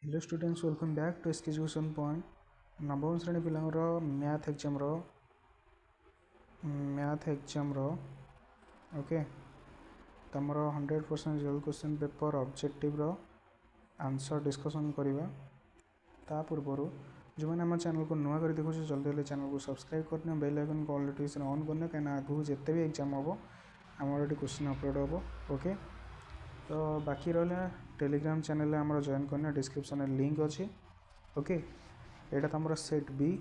Hello students welcome back to SK education point नवम श्रेणी पिलांर मैथ एग्जाम ओके तमर 100% real question paper objective answer discussion करवा ता पूर्व जो मैंने आम चैनल को नुआ कर देखो जल्दी जल्दी चैनल को सब्सक्राइब करने बेल आइकन को ऑल नोटिफिकेशन ऑन करने कहीं आगू जिते भी एग्जाम हम आमर ये क्वेश्चन अपलोड हम ओके तो बाकी रहा टेलीग्राम चैनल आम जॉइन करने डिस्क्रिप्शन लिंक अच्छी ओके यहाँ तुम सेट बी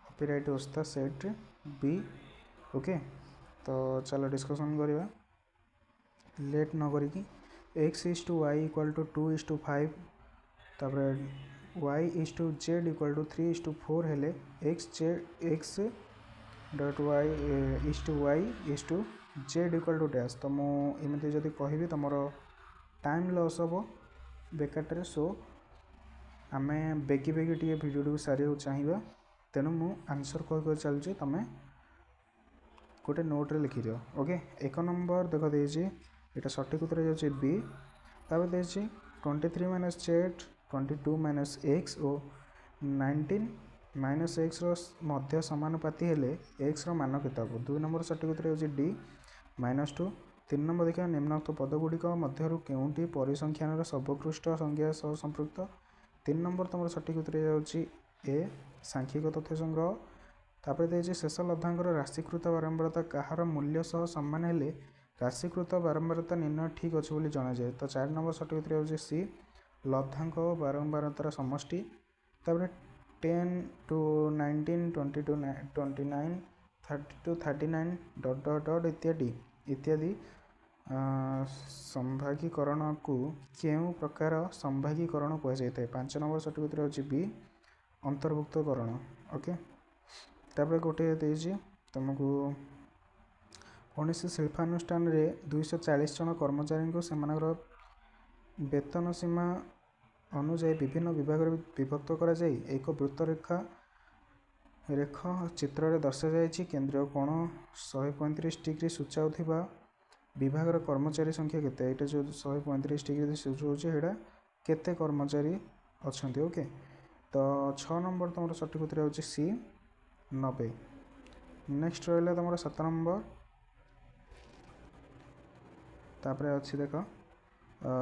कॉपीराइट होता सेट बी ओके तो चलो डिस्कशन करवा लेट न करी x is to y equal to 2:5 तापर y is to z equal to 3:4 हेले x dot y is to y is to z equal to dash तो मुझे जदि कहि तुम टाइम लॉस हम बेकार सो आम बेगी बेगी टे भिडियो सारे चाहिए तेणु मु आंसर कह चलुची तुम गोटे नोट रे लिखि दियो ओके एक नंबर देख देछि एटा सठिक उत्तर जाउछि बी तापर देछि 23 माइनस जेड 22 माइनस एक्स और 19 माइनस एक्स मध्य समानुपाती हेले एक्स मान केते हबो 2 नंबर सठिक उत्तर जाउछि डी -2 3 नंबर देखा निम्नोक्त पदगुड़िक मध्य केउंटी परिसंख्यान सर्वोत्कृष्ट संज्ञा सह संपृक्त 3 नंबर तुम सठिक उत्तर जाउछि ए सांख्यिक तथ्य संग्रह तापर देछि शेष लब्धांकर राशिकृत बारंबारता कहार मूल्य सह समान हेले राशिकृत बारंबारता निर्णय ठीक अच्छे बोली जना जाए तो 4 नंबर सठिक उत्तर होछि सी लब्धांक बारंबारतार समष्टि तापर 10 to 19 22 29 32 39 डॉट डॉट डॉट इत्यादि इत्यादि संभागीकरण को केउ प्रकार संभागीकरण कह जाए 5 नंबर सठिक उत्तर होछि बी अंतर्भुक्तकरण ओके तापर गोटे देछि तुमको कौन शिल्पानुष्ठान 240 जन कर्मचारी को सेमानकर वेतन सीमा अनुजाई विभिन्न विभाग विभक्त करा जाय एक वृत्तरेखा चित्र रे दर्शा जायछि केंद्रीय कोण 135 डिग्री सूचाउथिबा विभाग कर्मचारी संख्या केते एटा जो 135 डिग्री सूचाउछि हेडा केते कर्मचारी अछंती ओके तो 6 नंबर तुम सठिक उत्तर होछि सी 90 नेक्स्ट रहा तुम 7 नंबर तापर अच्छी देख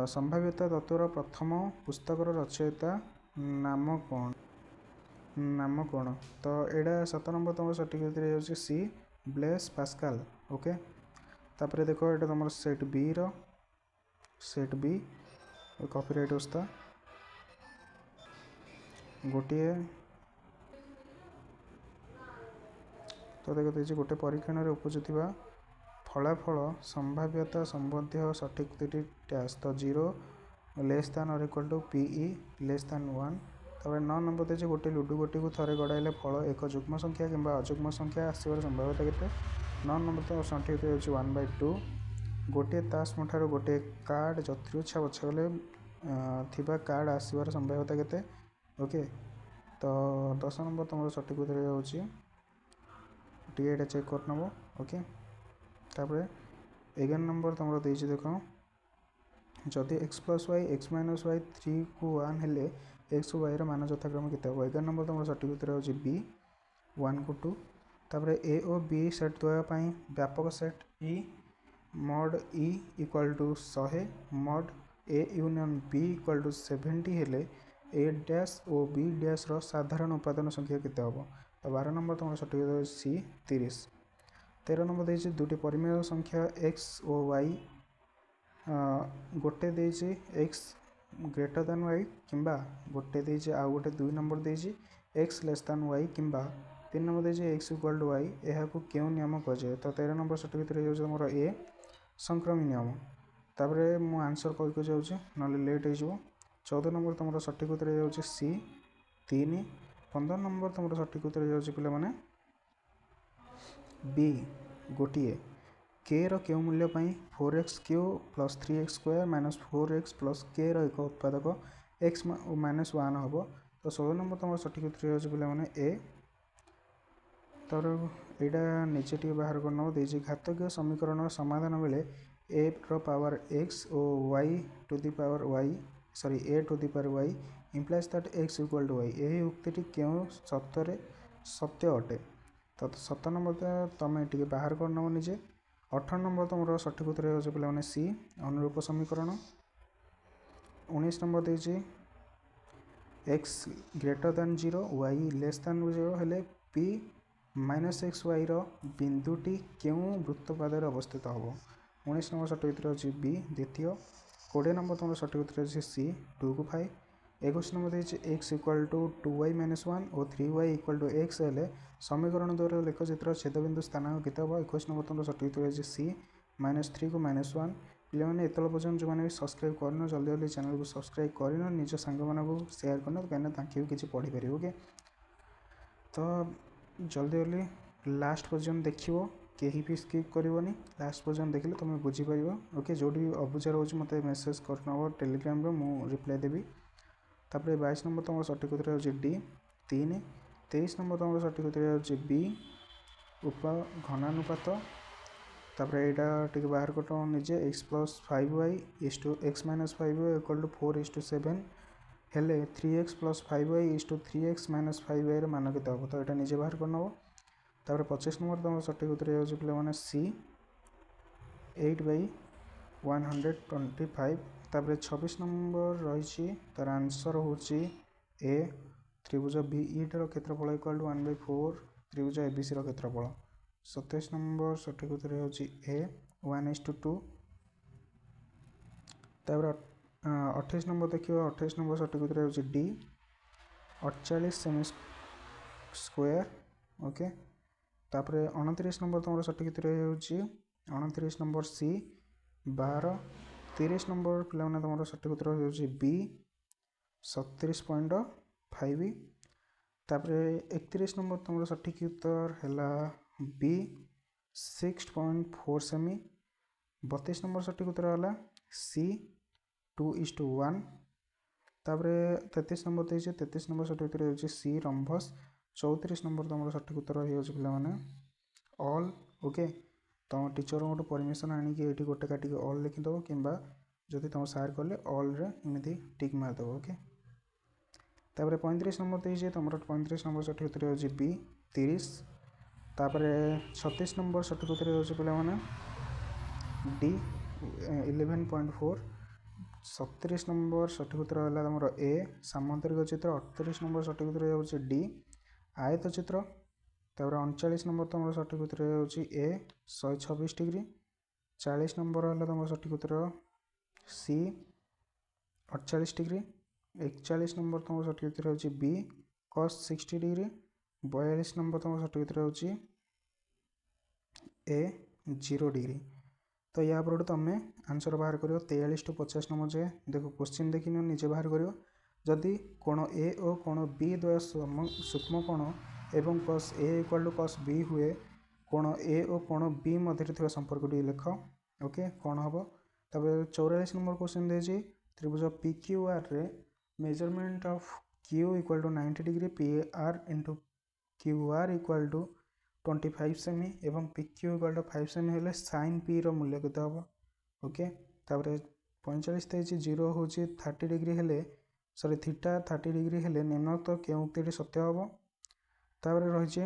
संभाव्यता तत्वर प्रथम पुस्तकर रचयिता नाम कौन तो यहाँ 7 नंबर तुम सठिक उत्तर होछि सी ब्लेस पास्कल ओके तापर देखो ये तुम सेट बी कॉपीराइट होता गोटे तो देख देखिए गोटे परीक्षण में उपजुवा फलाफल संभाव्यता संबंधी सठिक डैश तो 0 लेस दैन और equal to P less than 1 तब 9 नंबर देखिए गोटे लुडु गोटी को थरे गड़ाइले फल एक जुग्म संख्या कि अजुग्म संख्या आसवर संभाव्यता केते 9 नंबर तो सठिक होछि 1/2 गोटे ताश मुठार गोटे कार्ड जत्रुच्छा बछगले थिबा कार्ड आसवर संभाव्यता केते ओके तो 10 नंबर तुम सठिक उत्तर होछि टीएटा चेक कर नब ओके तापर 11 नंबर तुम देछि देख जदि x plus y x minus y 3 को 1 हेले x वाई मान यथाक्रम केते हो 11 नंबर तुम सठिक उत्तर होछि बी 1 को 2 तापर ए और बी सेट द्वय पई व्यापक set E mod E equal to 100 mod A union B equal to 70 हेले ए डैश और बी डैश रो साधारण उपादान संख्या केते हो तो 12 नंबर तुम सठिक सी 30 13 नंबर देछि दुटी परिमेय संख्या x और y गोटे देछि x ग्रेटर दैन y किंबा गोटे देछि आ गोटे 2 नंबर देछि x लेस दैन y किंबा 3 नंबर देछि x इक्वल टू y एहा को केउ नियम कह जाय तो 13 नंबर सठिक उत्तर हो हमर ए संक्रमी नियम तापर मु आंसर कहि को जाउछि नले लेट हो जिवो 14 नंबर तुम सठिक उत्तर हो सी 3 15 नंबर तुम सठिक उत्तर हो पिला माने बी गोटे के रो मूल्य 4x Q plus 3x square minus 4x plus के रो एक उत्पादक x माइनस 1 हम तो 16 नंबर तुम सठिक उत्तर हो पिला माने ए तर यहाँ निजे टी बाहर कर घातकीय समीकरण समाधान बेले ए रो पावर x और y to the power y sorry a to the power y implies that x equal to y यही उक्ति क्यों सत्य सत्य अटे तो 7 नंबर तुम ये बाहर कर नब निजे 18 नंबर तुम सठिक उत्तर हो पे सी अनुरूप समीकरण 19 नंबर देजी x greater than 0 y less than 0 हेले p माइनस एक्स वाई बिंदुटी क्यों वृत्तपाद अवस्थित हम 19 नंबर सठिक उत्तर अच्छी बी द्वितीय 20 नंबर तुम सठिक उत्तर अच्छे सी 2 को 5 21 नंबर देखिए x equal to 2y minus 1 और 3y इक्वाल टू एक्स हेले समीकरण द्वारा लेख चित्र छेदबिंदु स्थानांक केते हम 21 नंबर तुम सठिक उत्तर अच्छे सी -3 को -1 पे एत पर्यटन जो मैंने सब्सक्राइब करन जल्दी जल्दी चैनल को सब्सक्राइब करन निज सांग मानू शेयर करना कहीं ताकि भी किसी पढ़ी पार ओके तो जल्दी जल्दी लास्ट पर्यटन देखिए कहीं भी स्किप करनी लास्ट पर्यटन देखिले तुम बुझीपर ओके जो भी अबुझा रोज मत मेसेज कर टेलीग्राम मु रिप्लाई देवी तापर 22 नंबर तुम सठिक उत्तर हो डी 3 23 नंबर तुम सठिक उत्तर हो बी उप घनानुपात तापर यहाँ टे बाहर कट निजे x plus 5y is to x minus 5y equal to 4:7 हेले 3x plus 5y is to 3x minus 5y मान के हम तो यहाँ निजे बाहर कर नब तापर 25 नंबर तुम सठिक उत्तर हो पे सी 8/125 तापर 26 नंबर रही तार आंसर हूँ ए त्रिभुज बीई टर क्षेत्रफल इक्वल टू 1/4 त्रिभुज एबीसी क्षेत्रफल 27 नंबर सठिक उत्तर हो ए 1:2 तापर 28 नंबर देखिए 28 नंबर सठिक उत्तर हो डी 48 सेमी स्क्वायर ओके तापर 29 नंबर तुम सठिक उत्तर हो 29 नंबर सी 12 30 नंबर पे तुम सठिक उत्तर हो बी 37.5 तापर 31 नंबर तुम सठिक उत्तर है बी 6.4 सेमी 32 नंबर सठिक उत्तर है सी 2:1 तापर 33 नंबर देखिए 33 नंबर सठिक उत्तर हो सी रंभस 34 नंबर तुम सठिक उत्तर हो पे ऑल ओके तुम टीचर गोटे परमिशन आनिकी ये गोटे काटिक ऑल लिखिदेव कि जदि तुम सार कले ऑल रे एमती टिक मारदेव ओके तापर 35 नंबर देखिए तुम 35 नंबर सठिक उत्तर हो बी 30 तापर 36 नंबर सठिक उत्तर हो पे डी 11.4 37 नंबर सठिक उत्तर है तुम ए सामांतरिक चित्र 38 नंबर सठिक उत्तर हो डी आयत चित्र तापर 39 नंबर तुम सठिक उत्तर हो ए 126 डिग्री 40 नंबर है तुम सठिक उत्तर सी 48 डिग्री 41 नंबर तुम सठिक उत्तर हो बी cos 60 डिग्री 42 नंबर तुम सठिक उत्तर हो ए 0 डिग्री तो या पर तुम आंसर बाहर कर 43 टू 50 नंबर जाए देखो क्वेश्चन देखी निजे बाहर कर जदि कोण ए और कोण बी द्वय सूक्ष्म कोण एवं cos A equal to cos B हुए कोण ए और कोण बी मध्य संपर्क लिख ओके कौन हम तब 44 नंबर क्वेश्चन दे त्रिभुज पी क्यू आर रे measurement of Q equal to 90 degree P R into Q R equal to 25 सेमी एवं पी क्यू इक्वल टू 5 सेमी हेले साइन पी रो मूल्य केते हम ओके तापर 45 देछि 0 हूँ 30 डिग्री हेले सॉरी थीटा 30 डिग्री हेले निम्नलिखित केउं उक्तिटी सत्य हम तापर रही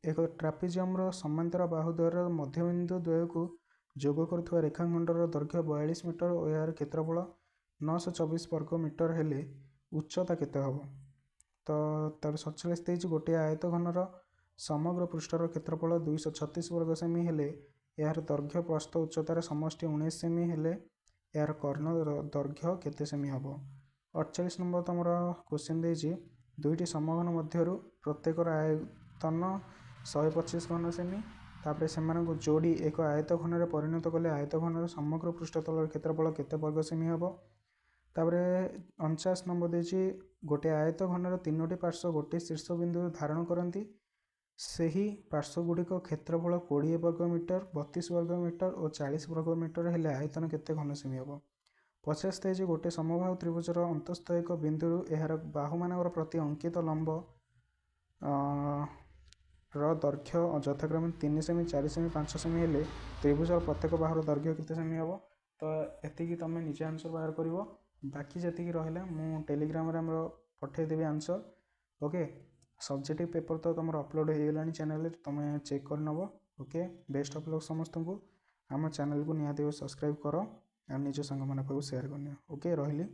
एक ट्रापेजियम समांतर बाहुद्वार मध्यबिंदु द्वय को जोग करुवा रेखाखंडर दैर्घ्य 42 मीटर और यार क्षेत्रफल 924 वर्ग मीटर हेले उच्चता केते हम तो तार 47 देछि गोटे आयत घनर समग्र पृष्ठर क्षेत्रफल 236 वर्ग सेमी हेले यार दैर्घ्य प्रस्थ उच्चतार समष्टि 19 सेमी हेले यार कर्ण दैर्घ्य केते सेमी हम 48 नंबर तुम क्वेश्चन देछि दुईटी समघन मध्यरु प्रत्येक आयतन 125 घन सेमी तापर से जोड़ी एक आयत घन परिणत कले आयत घनर समग्र पृष्ठतल क्षेत्रफल केते वर्ग सेमी हम तापर 49 नंबर देछि गोटे आयत घनर तीनोटी पार्श्व गोटे शीर्ष बिंदु धारण करती सही पार्श्व गुड़िक क्षेत्रफल 20 वर्ग मीटर 32 वर्ग मीटर और 40 वर्ग मीटर हेले आयतन केते घन सेमी हम 50 देछि गोटे समबाहु त्रिभुजर अंतस्थ एक बिंदु यार बाहु मानकर प्रति अंकित लंब दैर्घ्य यथाक्रम 3 सेमी 4 सेमी 5 सेमी हेले त्रिभुजर प्रत्येक बाहुर दैर्घ्य केते सेमी हम तो एतिकी तुम निजे आंसर बाहर कर बाकी जतिक रहा मु टेलीग्राम रे हमरो पठेदेवी आंसर ओके सब्जेक्टिव पेपर तो तुम अपलोड हो गलानी चैनल तुम चेक कर नब ओके बेस्ट ऑफ लक समस्त को आम चैनल को निहाती सब्सक्राइब कर और निज सांग मान शेयर करनी ओके रही।